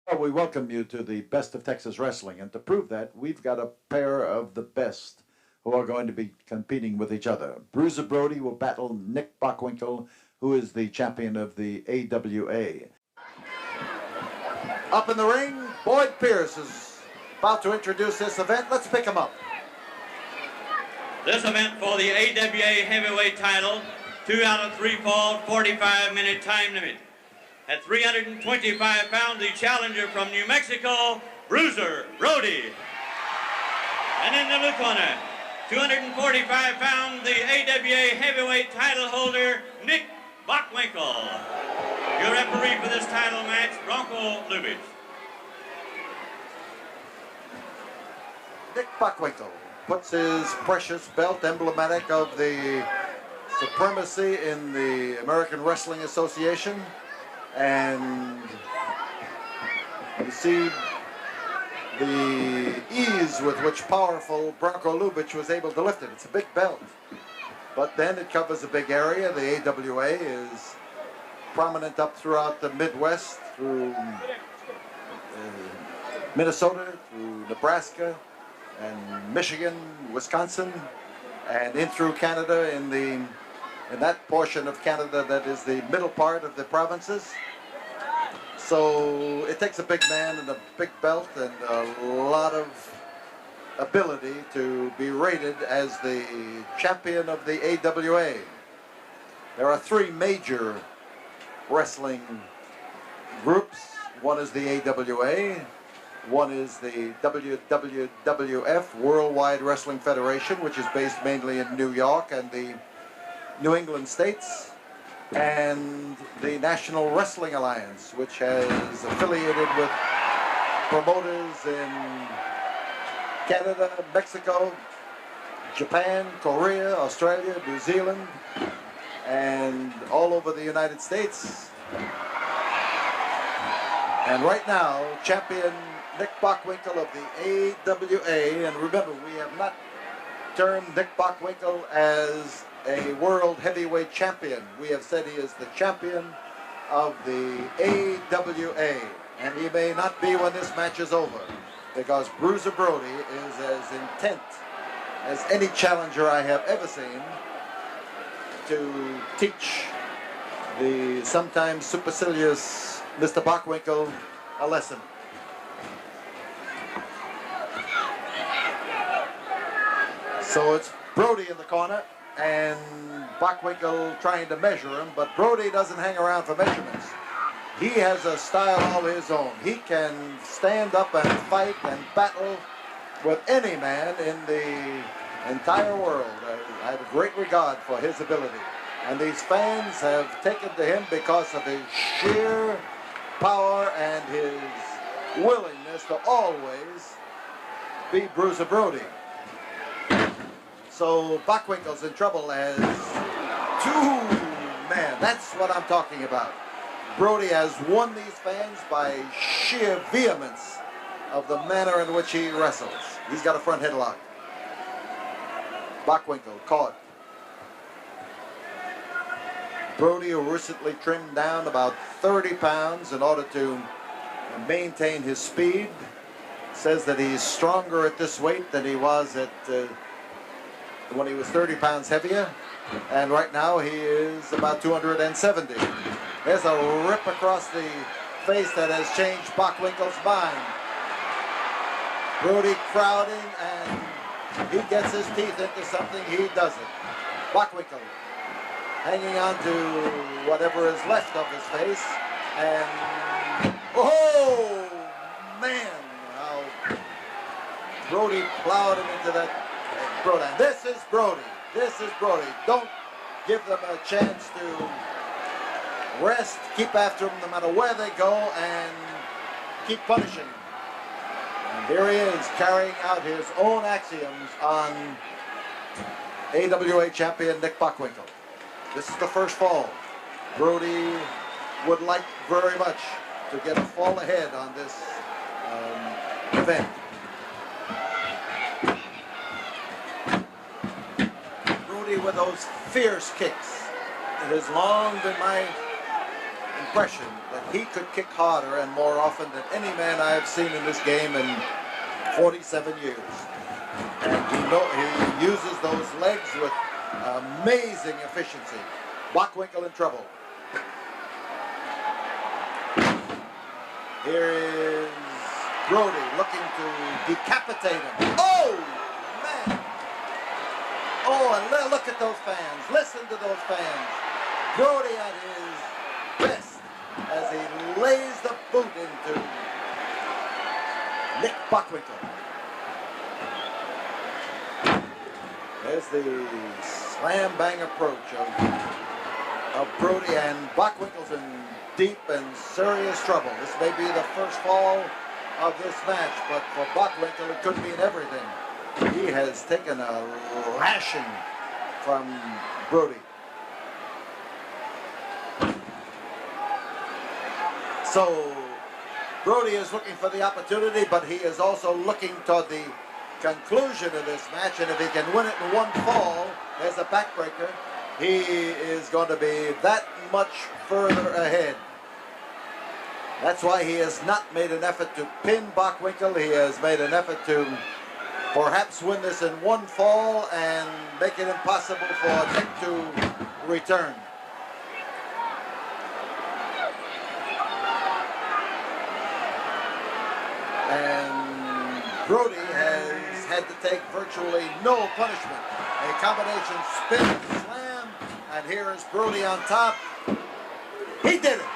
Well, we welcome you to the Best of Texas Wrestling, and to prove that, we've got a pair of the best who are going to be competing with each other. Bruiser Brody will battle Nick Bockwinkel, who is the champion of the AWA. Up in the ring, Boyd Pierce is about to introduce this event. Let's pick him up. This event for the AWA heavyweight title, 2 out of 3 fall, 45-minute time limit. At 325 pounds, the challenger from New Mexico, Bruiser Brody. And in the blue corner, 245 pounds, the AWA heavyweight title holder, Nick Bockwinkel. Your referee for this title match, Bronco Lubitsch. Nick Bockwinkel puts his precious belt, emblematic of the supremacy in the American Wrestling Association. And you see the ease with which powerful Bronco Lubitsch was able to lift it. It's a big belt, but then it covers a big area. The AWA is prominent up throughout the Midwest, through Minnesota, through Nebraska, and Michigan, Wisconsin, and in through Canada in that portion of Canada that is the middle part of the provinces. So it takes a big man and a big belt and a lot of ability to be rated as the champion of the AWA. There are 3 major wrestling groups. One is the AWA, one is the WWF, Worldwide Wrestling Federation, which is based mainly in New York and the New England states, and the National Wrestling Alliance, which has affiliated with promoters in Canada, Mexico, Japan, Korea, Australia, New Zealand, and all over the United States. And right now, champion Nick Bockwinkel of the AWA, and remember, we have not termed Nick Bockwinkel as a world heavyweight champion. We have said he is the champion of the AWA, and he may not be when this match is over, because Bruiser Brody is as intent as any challenger I have ever seen to teach the sometimes supercilious Mr. Bockwinkel a lesson. So it's Brody in the corner, and Bockwinkel trying to measure him, but Brody doesn't hang around for measurements. He has a style all his own. He can stand up and fight and battle with any man in the entire world. I have a great regard for his ability. And these fans have taken to him because of his sheer power and his willingness to always be Bruiser Brody. So Bockwinkel's in trouble as 2 men. That's what I'm talking about. Brody has won these fans by sheer vehemence of the manner in which he wrestles. He's got a front headlock. Bockwinkel caught. Brody, who recently trimmed down about 30 pounds in order to maintain his speed, says that he's stronger at this weight than he was at when he was 30 pounds heavier, and right now he is about 270. There's a rip across the face that has changed Bockwinkel's mind. Brody crowding, and he gets his teeth into something he doesn't. Bockwinkel hanging on to whatever is left of his face, and oh man, how Brody plowed him into that. Brody. This is Brody. This is Brody. Don't give them a chance to rest. Keep after them no matter where they go, and keep punishing them. And here he is carrying out his own axioms on AWA champion Nick Bockwinkel. This is the first fall. Brody would like very much to get a fall ahead on this event. With those fierce kicks. It has long been my impression that he could kick harder and more often than any man I have seen in this game in 47 years. And he uses those legs with amazing efficiency. Bockwinkel in trouble. Here is Brody looking to decapitate him. Oh, man. Oh, and look at those fans. Listen to those fans. Brody at his best as he lays the boot into Nick Bockwinkel. There's the slam bang approach of Brody, and Bockwinkel's in deep and serious trouble. This may be the first fall of this match, but for Bockwinkel it could mean everything. He has taken a lashing from Brody. So Brody is looking for the opportunity, but he is also looking toward the conclusion of this match, and if he can win it in one fall as a backbreaker, he is going to be that much further ahead. That's why he has not made an effort to pin Bockwinkel. He has made an effort to perhaps win this in one fall and make it impossible for Nick to return. And Brody has had to take virtually no punishment. A combination spin and slam, and here is Brody on top. He did it.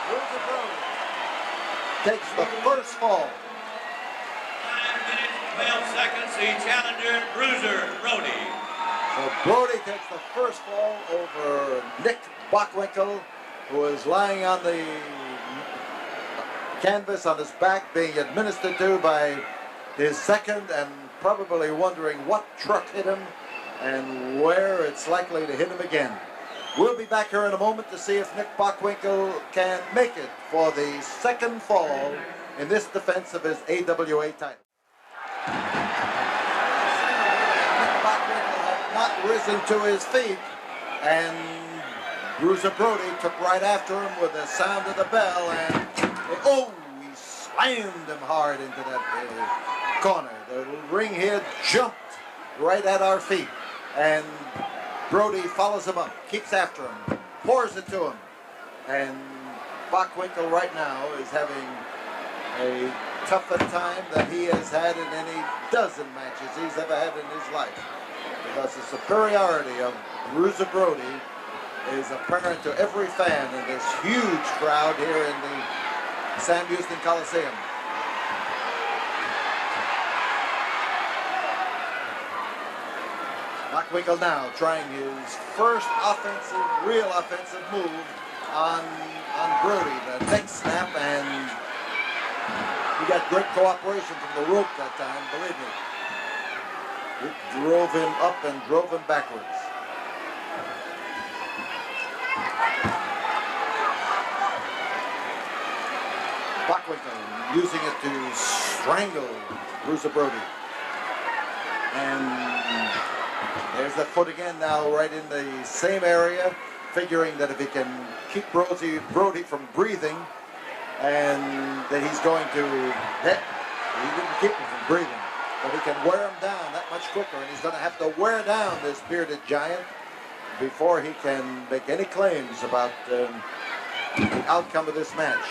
Bruiser Brody takes the first fall. 5 minutes, 12 seconds, the challenger, Bruiser Brody. So Brody takes the first fall over Nick Bockwinkel, who is lying on the canvas on his back, being administered to by his second, and probably wondering what truck hit him and where it's likely to hit him again. We'll be back here in a moment to see if Nick Bockwinkel can make it for the second fall in this defense of his AWA title. Nick Bockwinkel had not risen to his feet, and Bruiser Brody took right after him with the sound of the bell, and oh, he slammed him hard into that corner. The ring here jumped right at our feet, and Brody follows him up, keeps after him, pours it to him, and Bockwinkel right now is having a tougher time than he has had in any dozen matches he's ever had in his life, because the superiority of Bruiser Brody is apparent to every fan in this huge crowd here in the Sam Houston Coliseum. Bockwinkel now trying his first real offensive move on Brody. The neck snap, and he got great cooperation from the rope that time, believe me. It drove him up and drove him backwards. Bockwinkel using it to strangle Bruiser Brody. And there's the foot again now, right in the same area, figuring that if he can keep Brody from breathing, and that he's going to hit. He didn't keep him from breathing, but he can wear him down that much quicker, and he's going to have to wear down this bearded giant before he can make any claims about the outcome of this match.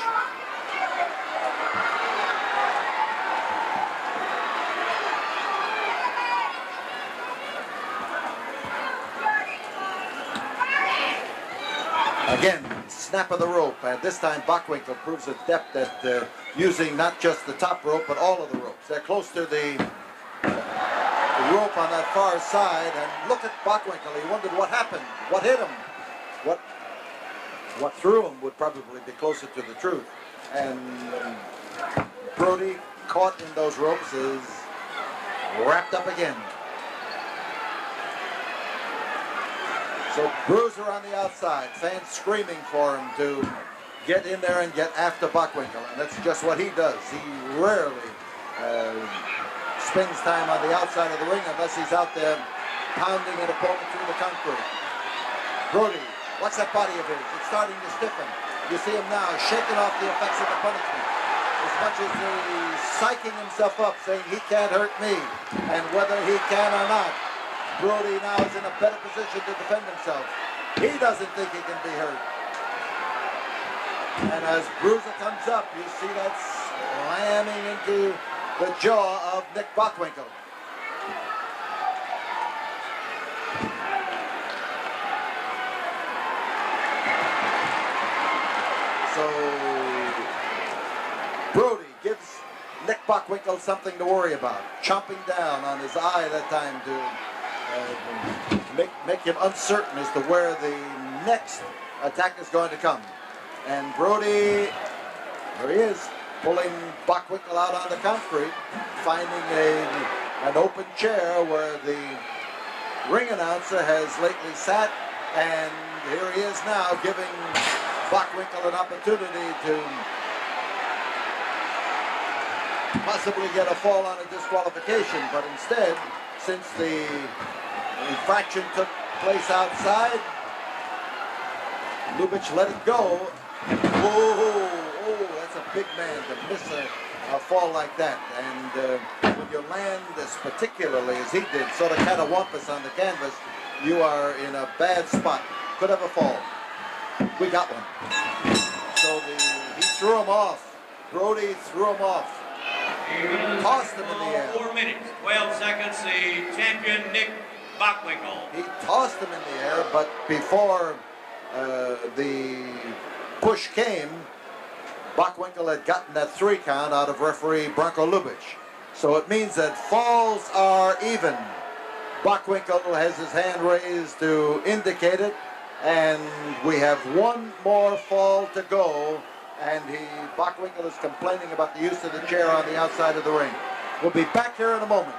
Again, snap of the rope, and this time Bockwinkel proves adept at using not just the top rope, but all of the ropes. They're close to the rope on that far side, and look at Bockwinkel. He wondered what happened, what hit him, what threw him would probably be closer to the truth. And Brody, caught in those ropes, is wrapped up again. So Bruiser on the outside, fans screaming for him to get in there and get after Bockwinkel, and that's just what he does. He rarely spends time on the outside of the ring unless he's out there pounding an opponent through the concrete. Brody, Watch that body of his. It's starting to stiffen. You see him now shaking off the effects of the punishment. As much as he's psyching himself up, saying he can't hurt me. And whether he can or not, Brody now is in a better position to defend himself. He doesn't think he can be hurt. And as Bruiser comes up, you see that slamming into the jaw of Nick Bockwinkel. So Brody gives Nick Bockwinkel something to worry about, chomping down on his eye that time to make him uncertain as to where the next attack is going to come. And Brody, there he is, pulling Bockwinkel out on the concrete, finding an open chair where the ring announcer has lately sat, and here he is now giving Bockwinkel an opportunity to possibly get a fall on a disqualification, but instead, since the infraction took place outside, Lubitsch let it go. Oh, that's a big man to miss a fall like that. And when you land as particularly as he did, sort of catawampus on the canvas, you are in a bad spot. Could have a fall. We got one. So he threw him off. Brody threw him off. Tossed him in the air. 4 minutes, 12 seconds, the champion Nick Bockwinkel. He tossed him in the air, but before the push came, Bockwinkel had gotten that 3 count out of referee Branko Lubitsch. So it means that falls are even. Bockwinkel has his hand raised to indicate it, and we have one more fall to go, and Bockwinkel is complaining about the use of the chair on the outside of the ring. We'll be back here in a moment.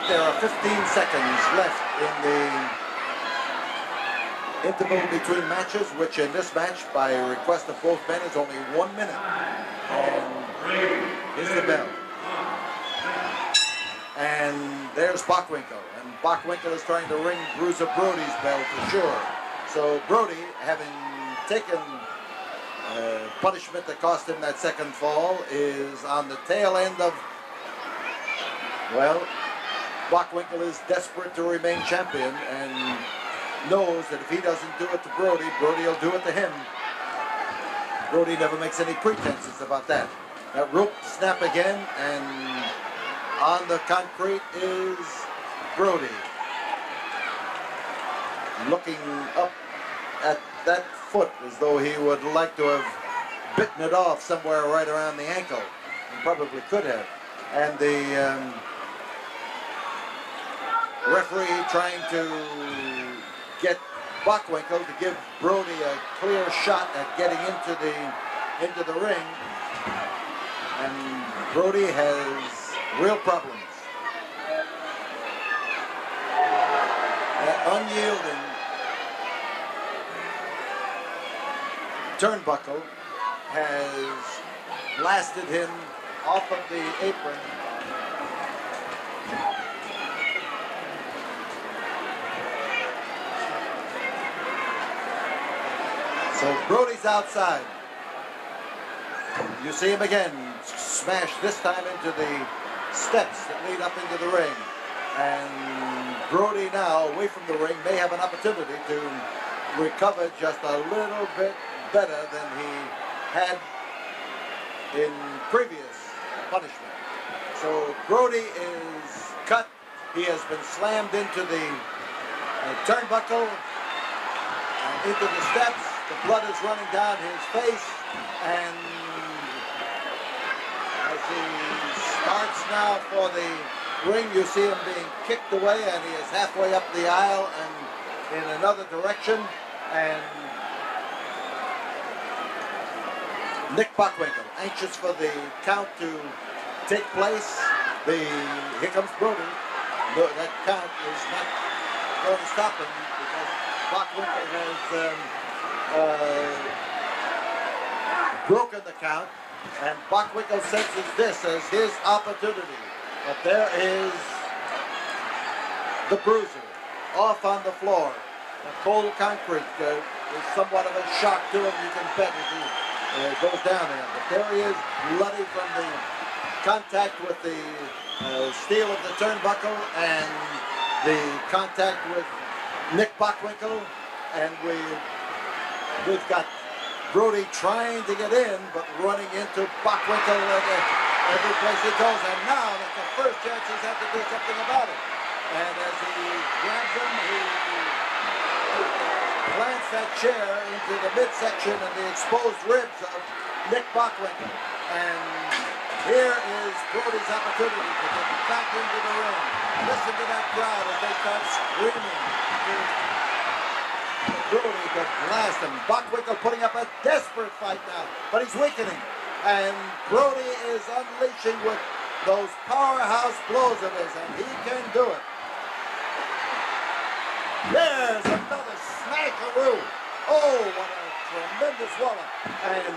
There are 15 seconds left in the interval between matches, which in this match, by request of both men, is only 1 minute. And here's the bell. And there's Bockwinkel. And Bockwinkel is trying to ring Bruiser Brody's bell for sure. So Brody, having taken punishment that cost him that second fall, is on the tail end of, well, Bockwinkel is desperate to remain champion and knows that if he doesn't do it to Brody, Brody will do it to him. Brody never makes any pretenses about that. That rope snap again, and on the concrete is Brody, looking up at that foot as though he would like to have bitten it off somewhere right around the ankle. He probably could have. And the referee trying to get Bockwinkel to give Brody a clear shot at getting into the ring, and Brody has real problems. That unyielding turnbuckle has blasted him off of the apron. So Brody's outside. You see him again, smashed this time into the steps that lead up into the ring. And Brody now, away from the ring, may have an opportunity to recover just a little bit better than he had in previous punishment. So Brody is cut. He has been slammed into the turnbuckle and into the steps. The blood is running down his face, and as he starts now for the ring, you see him being kicked away, and he is halfway up the aisle and in another direction. And Nick Bockwinkel, anxious for the count to take place. Here comes Brody. No, that count is not going to stop him because Bockwinkel has broken the count, and Bockwinkel senses this as his opportunity. But there is the Bruiser off on the floor. The cold concrete is somewhat of a shock to him. You can bet as he goes down there. But there he is, bloody from the contact with the steel of the turnbuckle and the contact with Nick Bockwinkel. And we've got Brody trying to get in, but running into Bockwinkel every place he goes. And now that's the first chance he's had to do something about it. And as he grabs him, he plants that chair into the midsection and the exposed ribs of Nick Bockwinkel. And here is Brody's opportunity to get back into the ring. Listen to that crowd as they start screaming. Brody to blast him. Bockwinkel putting up a desperate fight now, but he's weakening. And Brody is unleashing with those powerhouse blows of his, and he can do it. There's another smackaroo. Oh, what a tremendous wallop. And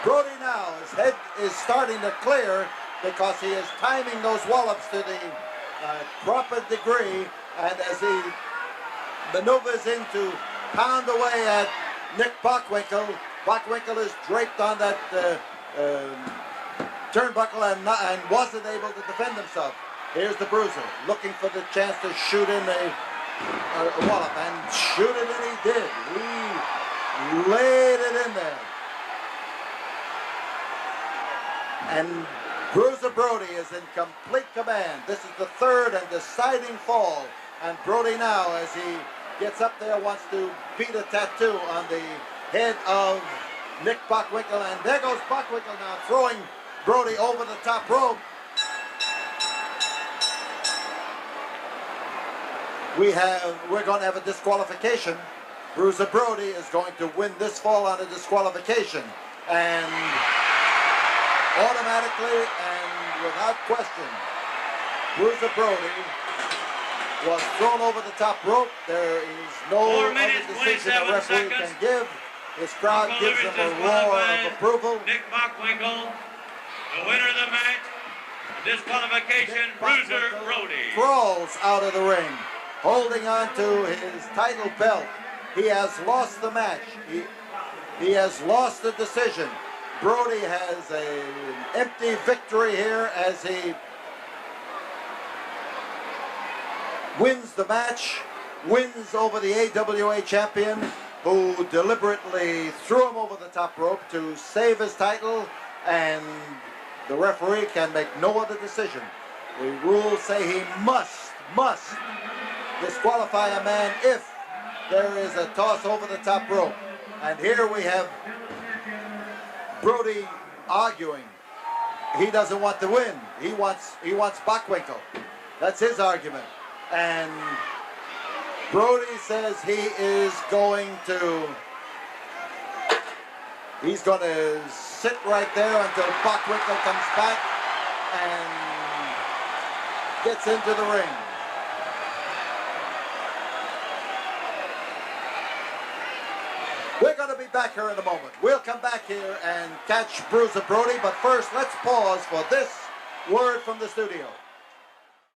Brody now, his head is starting to clear because he is timing those wallops to the proper degree. And as he maneuvers in to pound away at Nick Bockwinkel, Bockwinkel is draped on that turnbuckle and wasn't able to defend himself. Here's the Bruiser looking for the chance to shoot in a wallop, and shoot it, and he did. He laid it in there. And Bruiser Brody is in complete command. This is the third and deciding fall. And Brody now, as he gets up there, wants to beat a tattoo on the head of Nick Bockwinkel. And there goes Bockwinkel now, throwing Brody over the top rope. We're going to have a disqualification. Bruiser Brody is going to win this fall on a disqualification. And automatically and without question, Bruiser Brody was thrown over the top rope. There is no other decision a referee can give. His crowd gives him a roar of approval. Nick Bockwinkel, the winner of the match, disqualification, Bruiser Brody. Crawls out of the ring, holding on to his title belt. He has lost the match. He has lost the decision. Brody has an empty victory here as he wins the match, wins over the AWA champion, who deliberately threw him over the top rope to save his title, and the referee can make no other decision. The rules say he must disqualify a man if there is a toss over the top rope. And here we have Brody arguing. He doesn't want to win. He wants Bockwinkel. That's his argument. And Brody says he's going to sit right there until Bockwinkel comes back and gets into the ring. We're going to be back here in a moment. We'll come back here and catch Bruiser Brody, but first let's pause for this word from the studio.